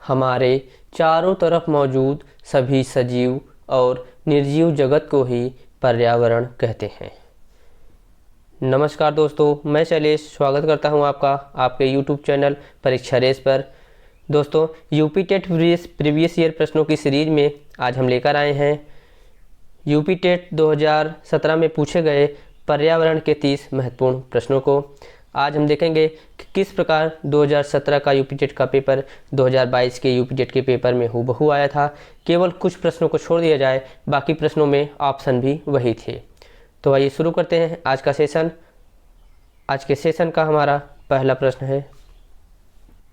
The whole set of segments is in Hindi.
हमारे चारों तरफ मौजूद सभी सजीव और निर्जीव जगत को ही पर्यावरण कहते हैं। नमस्कार दोस्तों, मैं शैलेश स्वागत करता हूं आपका आपके YouTube चैनल परीक्षा रेस पर। दोस्तों, यूपी टेट प्रीवियस ईयर प्रश्नों की सीरीज में आज हम लेकर आए हैं यूपी टेट 2017 में पूछे गए पर्यावरण के 30 महत्वपूर्ण प्रश्नों को। आज हम देखेंगे कि किस प्रकार 2017 का यूपी टेट का पेपर 2022 के यूपी टेट के पेपर में हूबहू आया था। केवल कुछ प्रश्नों को छोड़ दिया जाए, बाकी प्रश्नों में ऑप्शन भी वही थे। तो आइए शुरू करते हैं आज का सेशन। आज के सेशन का हमारा पहला प्रश्न है,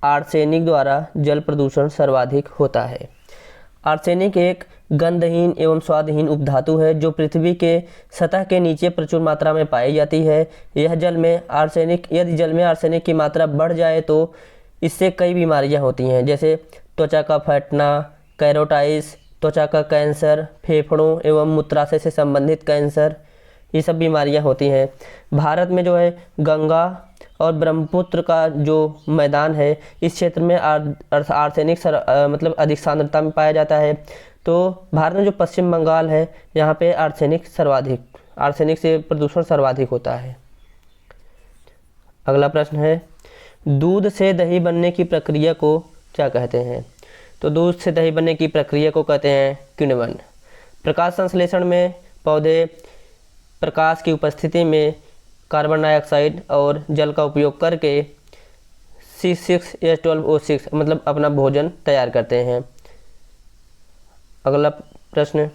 आर्सेनिक द्वारा जल प्रदूषण सर्वाधिक होता है। आर्सेनिक एक गंधहीन एवं स्वादहीन उपधातु है जो पृथ्वी के सतह के नीचे प्रचुर मात्रा में पाई जाती है। यदि जल में आर्सेनिक की मात्रा बढ़ जाए तो इससे कई बीमारियां होती हैं, जैसे त्वचा का फटना, कैरोटाइटिस, त्वचा का कैंसर, फेफड़ों एवं मूत्राशय से संबंधित कैंसर, ये सब बीमारियां होती हैं। भारत में जो है गंगा और ब्रह्मपुत्र का जो मैदान है, इस क्षेत्र में आर्सेनिक मतलब अधिक सांद्रता में पाया जाता है। तो भारत में जो पश्चिम बंगाल है, यहाँ पे आर्सेनिक से प्रदूषण सर्वाधिक होता है। अगला प्रश्न है, दूध से दही बनने की प्रक्रिया को क्या कहते हैं? तो दूध से दही बनने की प्रक्रिया को कहते हैं किण्वन। प्रकाश संश्लेषण में पौधे प्रकाश की उपस्थिति में कार्बन डाइऑक्साइड और जल का उपयोग करके C6H12O6 मतलब अपना भोजन तैयार करते हैं। अगला प्रश्न,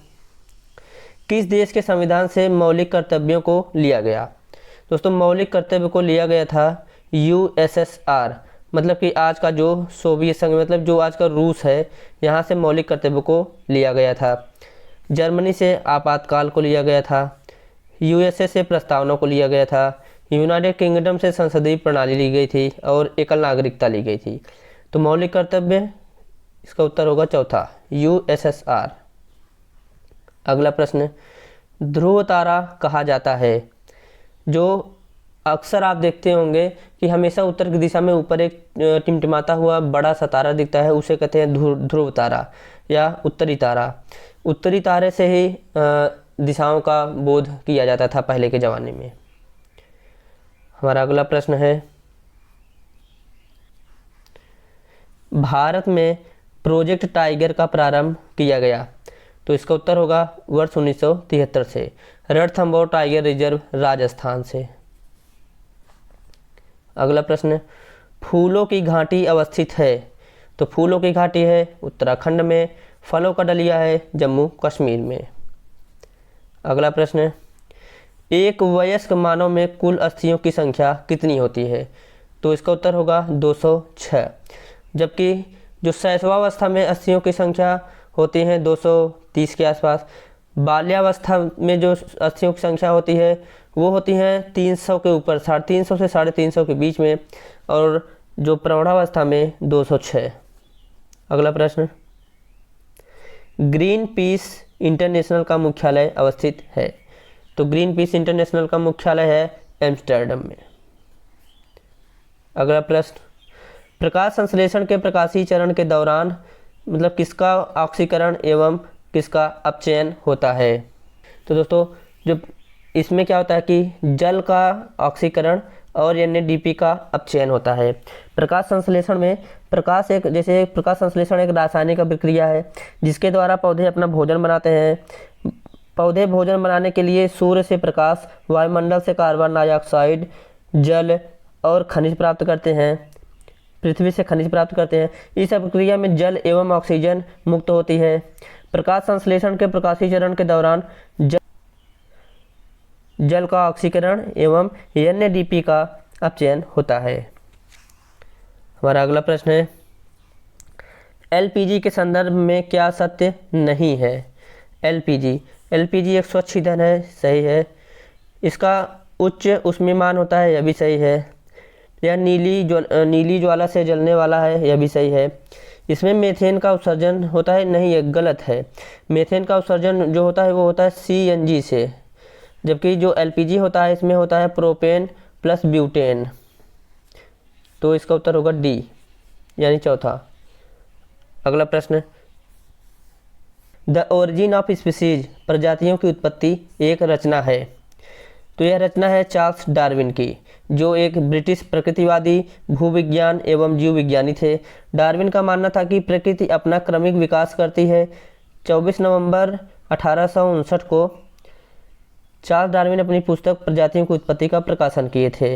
किस देश के संविधान से मौलिक कर्तव्यों को लिया गया? दोस्तों, मौलिक कर्तव्य को लिया गया था USSR, मतलब कि आज का जो सोवियत संघ, मतलब जो आज का रूस है, यहाँ से मौलिक कर्तव्य को लिया गया था। जर्मनी से आपातकाल को लिया गया था। USA से प्रस्तावना को लिया गया था। यूनाइटेड किंगडम से संसदीय प्रणाली ली गई थी और एकल नागरिकता ली गई थी। तो मौलिक कर्तव्य, इसका उत्तर होगा चौथा, USSR। अगला प्रश्न, ध्रुव तारा कहा जाता है जो अक्सर आप देखते होंगे कि हमेशा उत्तर की दिशा में ऊपर एक टिमटिमाता हुआ बड़ा सा तारा दिखता है, उसे कहते हैं ध्रुव तारा या उत्तरी तारा। उत्तरी तारे से ही दिशाओं का बोध किया जाता था पहले के ज़माने में। हमारा अगला प्रश्न है, भारत में प्रोजेक्ट टाइगर का प्रारंभ किया गया? तो इसका उत्तर होगा वर्ष 1973 से, रणथंभौर टाइगर रिजर्व राजस्थान से। अगला प्रश्न, फूलों की घाटी अवस्थित है? तो फूलों की घाटी है उत्तराखंड में, फलों का डलिया है जम्मू कश्मीर में। अगला प्रश्न, एक वयस्क मानव में कुल अस्थियों की संख्या कितनी होती है? तो इसका उत्तर होगा 206, जबकि जो शैशवावस्था में अस्थियों की संख्या होती है 230 के आसपास। बाल्यावस्था में जो अस्थियों की संख्या होती है वो होती है 300 के ऊपर, 350 से 350 के बीच में, और जो प्रौढ़ावस्था में 206। अगला प्रश्न, ग्रीन पीस इंटरनेशनल का मुख्यालय अवस्थित है? तो ग्रीन पीस इंटरनेशनल का मुख्यालय है एम्स्टर्डम में। अगला प्रश्न, प्रकाश संश्लेषण के प्रकाशीय चरण के दौरान मतलब किसका ऑक्सीकरण एवं किसका अपचयन होता है? तो दोस्तों, जो इसमें क्या होता है कि जल का ऑक्सीकरण और NADP का अपचयन होता है। प्रकाश संश्लेषण में प्रकाश संश्लेषण एक रासायनिक प्रक्रिया है जिसके द्वारा पौधे अपना भोजन बनाते हैं। पौधे भोजन बनाने के लिए सूर्य से प्रकाश, वायुमंडल से कार्बन डाइऑक्साइड, जल और खनिज प्राप्त करते हैं, पृथ्वी से खनिज प्राप्त करते हैं। इस प्रक्रिया में जल एवं ऑक्सीजन मुक्त होती है। प्रकाश संश्लेषण के प्रकाशीय चरण के दौरान जल का ऑक्सीकरण एवं NADP का अपचयन होता है। हमारा अगला प्रश्न है, LPG के संदर्भ में क्या सत्य नहीं है? LPG एक स्वच्छ ईंधन है, सही है। इसका उच्च ऊष्मीयमान होता है, यह भी सही है। यह नीली ज्वाला से जलने वाला है, यह भी सही है। इसमें मीथेन का उत्सर्जन होता है, नहीं, ये गलत है। मीथेन का उत्सर्जन जो होता है वो होता है CNG से, जबकि जो LPG होता है इसमें होता है प्रोपेन प्लस ब्यूटेन। तो इसका उत्तर होगा डी, यानी चौथा। अगला प्रश्न, द ओरिजिन ऑफ स्पीसीज प्रजातियों की उत्पत्ति एक रचना है। तो यह रचना है चार्ल्स डार्विन की, जो एक ब्रिटिश प्रकृतिवादी, भूविज्ञान एवं जीव विज्ञानी थे। डार्विन का मानना था कि प्रकृति अपना क्रमिक विकास करती है। 24 नवंबर 1859 को चार्ल्स डार्विन अपनी पुस्तक प्रजातियों की उत्पत्ति का प्रकाशन किए थे,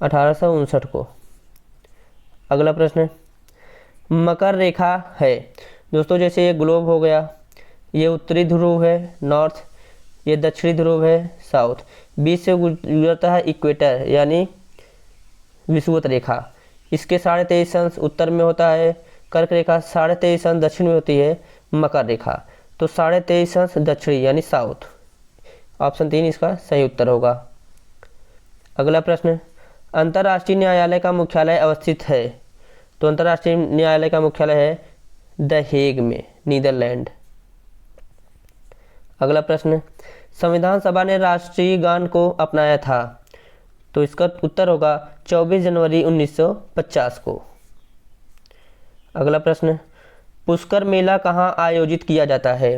1859 को। अगला प्रश्न, मकर रेखा है। दोस्तों जैसे ये ग्लोब हो गया, ये उत्तरी ध्रुव है नॉर्थ, ये दक्षिणी ध्रुव है साउथ, बीच से गुजरता है इक्वेटर यानी विषुवत रेखा। इसके 23.5 अंश उत्तर में होता है कर्क रेखा, 23.5 अंश दक्षिण में होती है मकर रेखा। तो 23.5 अंश दक्षिणी यानी साउथ, ऑप्शन 3 इसका सही उत्तर होगा। अगला प्रश्न, अंतर्राष्ट्रीय न्यायालय का मुख्यालय अवस्थित है। तो अंतर्राष्ट्रीय न्यायालय का मुख्यालय है द हेग में, नीदरलैंड। अगला प्रश्न, संविधान सभा ने राष्ट्रीय गान को अपनाया था। तो इसका उत्तर होगा 24 जनवरी 1950 को। अगला प्रश्न, पुष्कर मेला कहाँ आयोजित किया जाता है।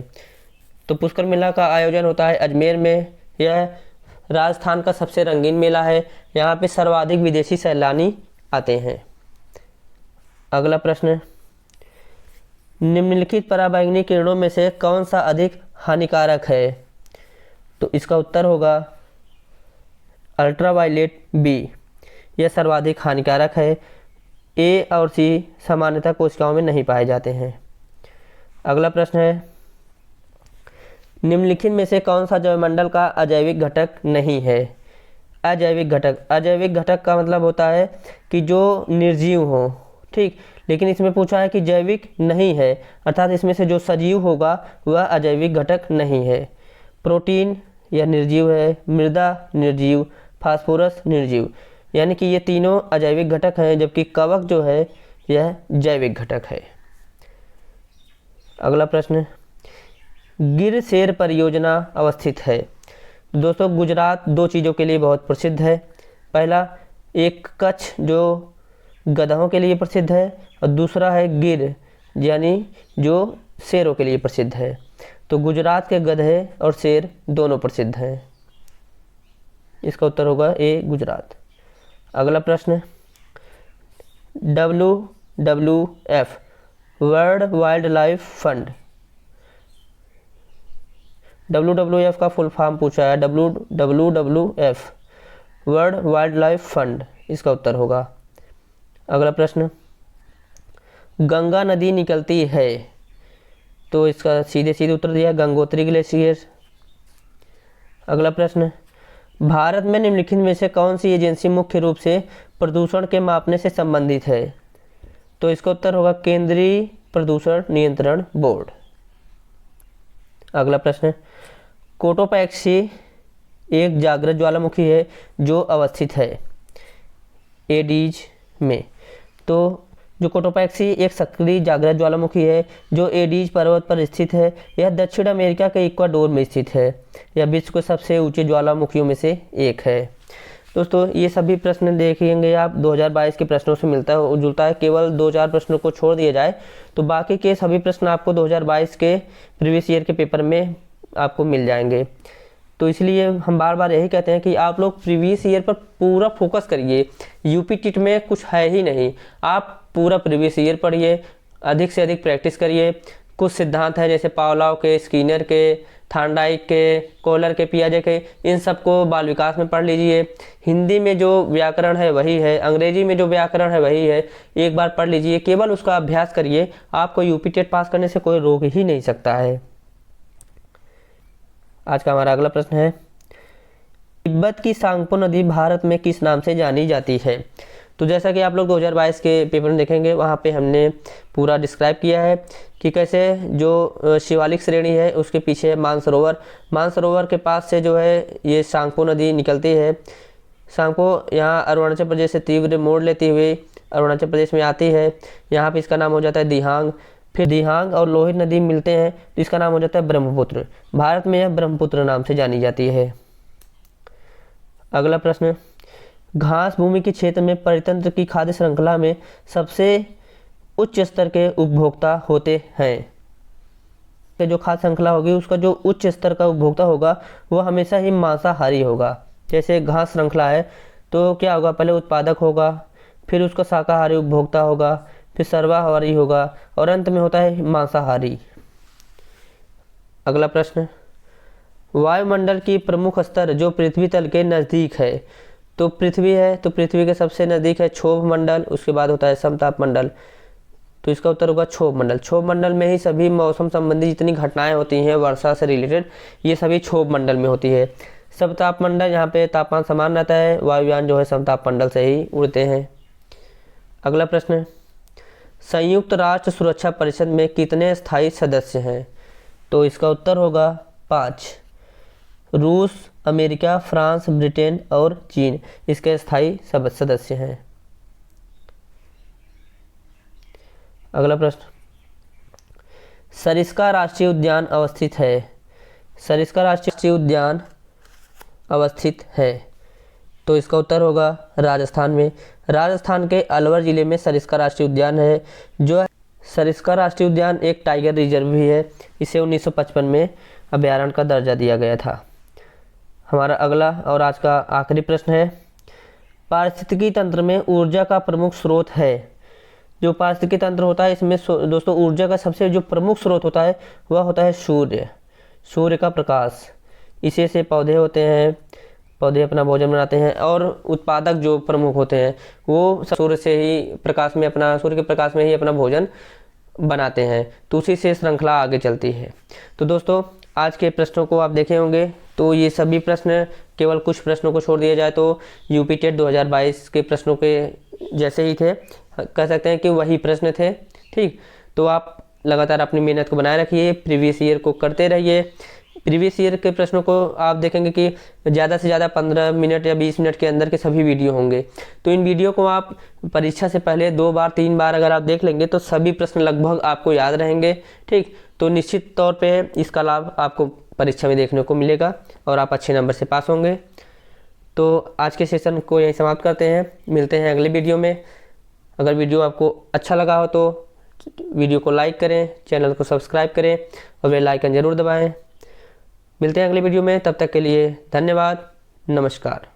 तो पुष्कर मेला का आयोजन होता है अजमेर में। यह राजस्थान का सबसे रंगीन मेला है, यहाँ पे सर्वाधिक विदेशी सैलानी आते हैं। अगला प्रश्न, निम्नलिखित पराबैंगनी किरणों में से कौन सा अधिक हानिकारक है। तो इसका उत्तर होगा अल्ट्रावायलेट बी, यह सर्वाधिक हानिकारक है। ए और सी सामान्यतः कोशिकाओं में नहीं पाए जाते हैं। अगला प्रश्न है, निम्नलिखित में से कौन सा जैवमंडल का अजैविक घटक नहीं है। अजैविक घटक, अजैविक घटक का मतलब होता है कि जो निर्जीव हो, ठीक, लेकिन इसमें पूछा है कि जैविक नहीं है, अर्थात इसमें से जो सजीव होगा वह अजैविक घटक नहीं है। प्रोटीन यह निर्जीव है, मृदा निर्जीव, फास्फोरस निर्जीव, यानी कि ये तीनों अजैविक घटक हैं, जबकि कवक जो है यह जैविक घटक है। अगला प्रश्न, गिर शेर परियोजना अवस्थित है। दोस्तों गुजरात दो चीज़ों के लिए बहुत प्रसिद्ध है। पहला, एक कच्छ जो गधों के लिए प्रसिद्ध है, और दूसरा है गिर यानी जो शेरों के लिए प्रसिद्ध है। तो गुजरात के गधे और शेर दोनों प्रसिद्ध हैं। इसका उत्तर होगा ए गुजरात। अगला प्रश्न, WWF world wild life fund, WWF का फुल फॉर्म पूछा है, WWF world wild life fund, इसका उत्तर होगा। अगला प्रश्न, गंगा नदी निकलती है। तो इसका सीधे सीधे उत्तर दिया गंगोत्री ग्लेशियर। अगला प्रश्न, भारत में निम्नलिखित में से कौन सी एजेंसी मुख्य रूप से प्रदूषण के मापने से संबंधित है। तो इसका उत्तर होगा केंद्रीय प्रदूषण नियंत्रण बोर्ड। अगला प्रश्न, कोटोपैक्सी एक जागृत ज्वालामुखी है जो अवस्थित है एडीज में। तो जो कोटोपैक्सी एक सक्रिय जागृत ज्वालामुखी है जो एडीज पर्वत पर स्थित है। यह दक्षिण अमेरिका के इक्वाडोर में स्थित है। यह विश्व के सबसे ऊंचे ज्वालामुखियों में से एक है। दोस्तों ये सभी प्रश्न देखेंगे आप 2022 के प्रश्नों से मिलता है जुलता है। केवल 2-4 प्रश्नों को छोड़ दिया जाए तो बाकी के सभी प्रश्न आपको 2022 के प्रीवियस ईयर के पेपर में आपको मिल जाएंगे। तो इसलिए हम बार बार यही कहते हैं कि आप लोग प्रीवियस ईयर पर पूरा फोकस करिए। यूपी टिट में कुछ है ही नहीं, आप पूरा प्रीवियस ईयर पढ़िए, अधिक से अधिक प्रैक्टिस करिए। कुछ सिद्धांत हैं जैसे पावलोव के, स्किनर के, थार्नडाइक के, कोहलर के, पियाजे के, इन सबको बाल विकास में पढ़ लीजिए। हिंदी में जो व्याकरण है वही है, अंग्रेजी में जो व्याकरण है वही है, एक बार पढ़ लीजिए, केवल उसका अभ्यास करिए। आपको यूपी टेट पास करने से कोई रोक ही नहीं सकता है। आज का हमारा अगला प्रश्न है, तिब्बत की सांगपो नदी भारत में किस नाम से जानी जाती है। तो जैसा कि आप लोग 2022 के पेपर में देखेंगे वहाँ पे हमने पूरा डिस्क्राइब किया है कि कैसे जो शिवालिक श्रेणी है उसके पीछे मानसरोवर, मानसरोवर के पास से जो है ये सांगपो नदी निकलती है। सांगपो यहाँ अरुणाचल प्रदेश से तीव्र मोड़ लेती हुई अरुणाचल प्रदेश में आती है। यहाँ पे इसका नाम हो जाता है दिहांग। फिर दिहांग और लोहित नदी मिलते हैं तो इसका नाम हो जाता है ब्रह्मपुत्र। भारत में यह ब्रह्मपुत्र नाम से जानी जाती है। अगला प्रश्न, घास भूमि के क्षेत्र में परितंत्र की खाद्य श्रृंखला में सबसे उच्च स्तर के उपभोक्ता होते हैं। कि जो खाद्य श्रृंखला होगी उसका जो उच्च स्तर का उपभोक्ता होगा वो हमेशा ही मांसाहारी होगा। जैसे घास श्रृंखला है तो क्या होगा, पहले उत्पादक होगा, फिर उसका शाकाहारी उपभोक्ता होगा, फिर सर्वाहारी होगा और अंत में होता है मांसाहारी। अगला प्रश्न, वायुमंडल की प्रमुख स्तर जो पृथ्वी तल के नज़दीक है। तो पृथ्वी है तो पृथ्वी के सबसे नज़दीक है क्षोभ मंडल, उसके बाद होता है समताप मंडल। तो इसका उत्तर होगा क्षोभ मंडल। क्षोभ मंडल में ही सभी मौसम संबंधी जितनी घटनाएं होती हैं वर्षा से रिलेटेड, ये सभी क्षोभ मंडल में होती है। समताप मंडल यहाँ पे तापमान समान रहता है, वायुयान जो है समताप मंडल से ही उड़ते हैं। अगला प्रश्न, संयुक्त राष्ट्र सुरक्षा परिषद में कितने स्थायी सदस्य हैं। तो इसका उत्तर होगा 5। रूस, अमेरिका, फ्रांस, ब्रिटेन और चीन इसके स्थायी सदस्य हैं। अगला प्रश्न, सरिस्का राष्ट्रीय उद्यान अवस्थित है। सरिस्का राष्ट्रीय उद्यान अवस्थित है तो इसका उत्तर होगा राजस्थान में। राजस्थान के अलवर जिले में सरिस्का राष्ट्रीय उद्यान है। जो सरिस्का राष्ट्रीय उद्यान एक टाइगर रिजर्व भी है। इसे 1955 में अभयारण्य का दर्जा दिया गया था। हमारा अगला और आज का आखिरी प्रश्न है, पारिस्थितिकी तंत्र में ऊर्जा का प्रमुख स्रोत है। जो पारिस्थितिकी तंत्र होता है इसमें दोस्तों ऊर्जा का सबसे जो प्रमुख स्रोत होता है वह होता है सूर्य। सूर्य का प्रकाश, इसी से पौधे होते हैं, पौधे अपना भोजन बनाते हैं और उत्पादक जो प्रमुख होते हैं वो सूर्य से ही प्रकाश में अपना सूर्य के प्रकाश में ही अपना भोजन बनाते हैं। तो उसी से श्रृंखला आगे चलती है। तो दोस्तों आज के प्रश्नों को आप देखे होंगे, तो ये सभी प्रश्न, केवल कुछ प्रश्नों को छोड़ दिया जाए तो यूपी टेट 2022 के प्रश्नों के जैसे ही थे, कह सकते हैं कि वही प्रश्न थे। ठीक, तो आप लगातार अपनी मेहनत को बनाए रखिए, प्रीवियस ईयर को करते रहिए। प्रीवियस ईयर के प्रश्नों को आप देखेंगे कि ज़्यादा से ज़्यादा 15 मिनट या 20 मिनट के अंदर के सभी वीडियो होंगे। तो इन वीडियो को आप परीक्षा से पहले 2 बार 3 बार अगर आप देख लेंगे तो सभी प्रश्न लगभग आपको याद रहेंगे। ठीक, तो निश्चित तौर पे इसका लाभ आपको परीक्षा में देखने को मिलेगा और आप अच्छे नंबर से पास होंगे। तो आज के सेशन को यहीं समाप्त करते हैं, मिलते हैं अगले वीडियो में। अगर वीडियो आपको अच्छा लगा हो तो वीडियो को लाइक करें, चैनल को सब्सक्राइब करें और बेल आइकन ज़रूर दबाएं। मिलते हैं अगले वीडियो में, तब तक के लिए धन्यवाद, नमस्कार।